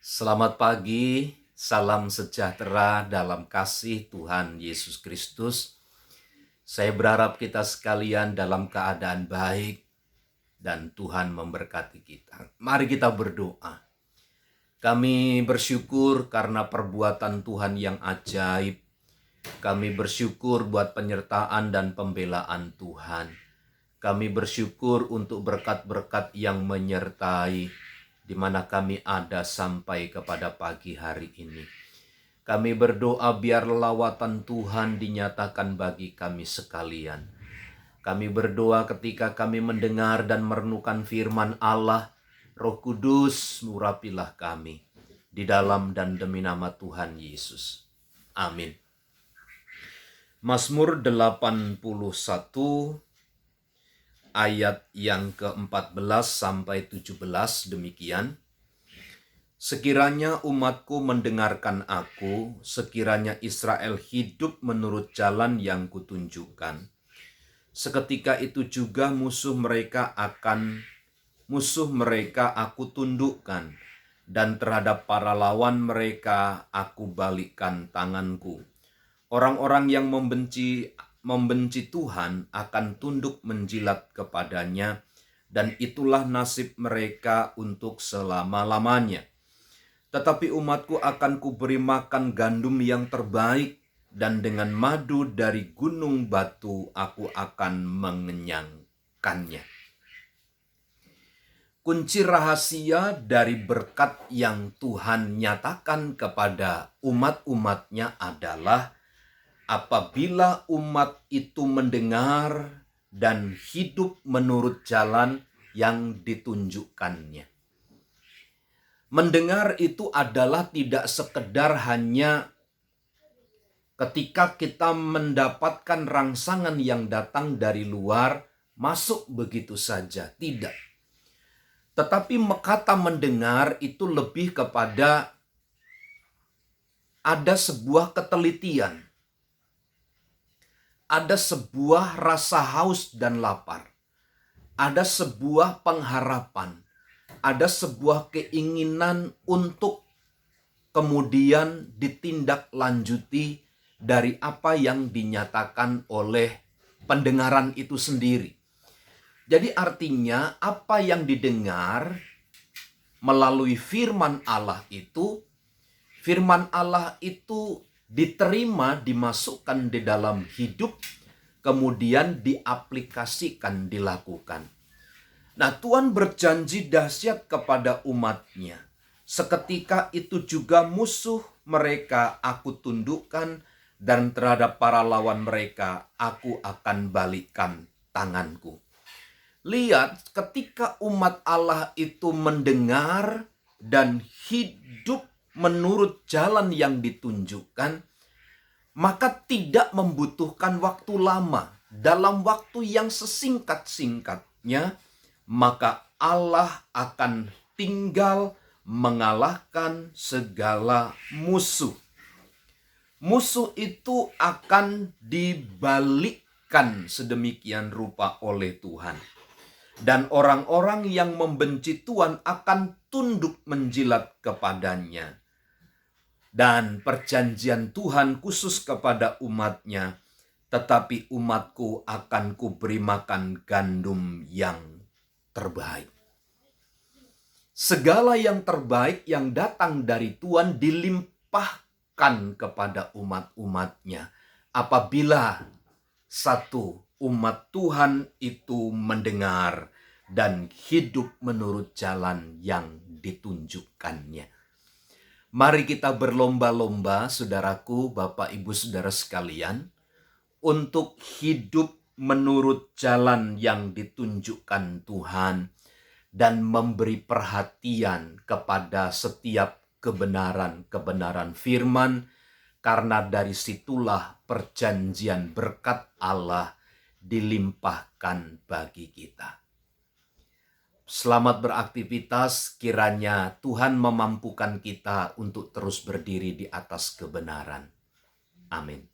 Selamat pagi, salam sejahtera dalam kasih Tuhan Yesus Kristus. Saya berharap kita sekalian dalam keadaan baik dan Tuhan memberkati kita. Mari kita berdoa. Kami bersyukur karena perbuatan Tuhan yang ajaib. Kami bersyukur buat penyertaan dan pembelaan Tuhan. Kami bersyukur untuk berkat-berkat yang menyertai di mana kami ada sampai kepada pagi hari ini. Kami berdoa biar lawatan Tuhan dinyatakan bagi kami sekalian. Kami berdoa ketika kami mendengar dan merenungkan firman Allah, Roh Kudus urapilah kami di dalam dan demi nama Tuhan Yesus. Amin. Mazmur 81 ayat yang ke-14 sampai 17 demikian. Sekiranya umatku mendengarkan aku, sekiranya Israel hidup menurut jalan yang kutunjukkan. Seketika itu juga musuh mereka aku tundukkan, dan terhadap para lawan mereka aku balikkan tanganku. Orang-orang yang membenci Tuhan akan tunduk menjilat kepadanya, dan itulah nasib mereka untuk selama-lamanya. Tetapi umatku akan kuberi makan gandum yang terbaik, dan dengan madu dari gunung batu aku akan mengenyangkannya. Kunci rahasia dari berkat yang Tuhan nyatakan kepada umat-umatnya adalah apabila umat itu mendengar dan hidup menurut jalan yang ditunjukkannya. Mendengar itu adalah tidak sekedar hanya ketika kita mendapatkan rangsangan yang datang dari luar, masuk begitu saja. Tidak. Tetapi kata mendengar itu lebih kepada ada sebuah ketelitian. Ada sebuah rasa haus dan lapar. Ada sebuah pengharapan. Ada sebuah keinginan untuk kemudian ditindaklanjuti dari apa yang dinyatakan oleh pendengaran itu sendiri. Jadi artinya apa yang didengar melalui firman Allah itu diterima, dimasukkan di dalam hidup, kemudian diaplikasikan, dilakukan. Nah, Tuhan berjanji dahsyat kepada umatnya. Seketika itu juga musuh mereka aku tundukkan, dan terhadap para lawan mereka aku akan balikkan tanganku. Lihat, ketika umat Allah itu mendengar dan hidup menurut jalan yang ditunjukkan, maka tidak membutuhkan waktu lama. Dalam waktu yang sesingkat-singkatnya, maka Allah akan tinggal mengalahkan segala musuh. Musuh itu akan dibalikkan sedemikian rupa oleh Tuhan. Dan orang-orang yang membenci Tuhan akan tunduk menjilat kepadanya. Dan perjanjian Tuhan khusus kepada umatnya, tetapi umatku akan kuberi makan gandum yang terbaik. Segala yang terbaik yang datang dari Tuhan dilimpahkan kepada umat-umatnya. Apabila satu umat Tuhan itu mendengar dan hidup menurut jalan yang ditunjukkannya. Mari kita berlomba-lomba, saudaraku, Bapak, Ibu, saudara sekalian, untuk hidup menurut jalan yang ditunjukkan Tuhan dan memberi perhatian kepada setiap kebenaran-kebenaran firman, karena dari situlah perjanjian berkat Allah dilimpahkan bagi kita. Selamat beraktivitas, kiranya Tuhan memampukan kita untuk terus berdiri di atas kebenaran. Amin.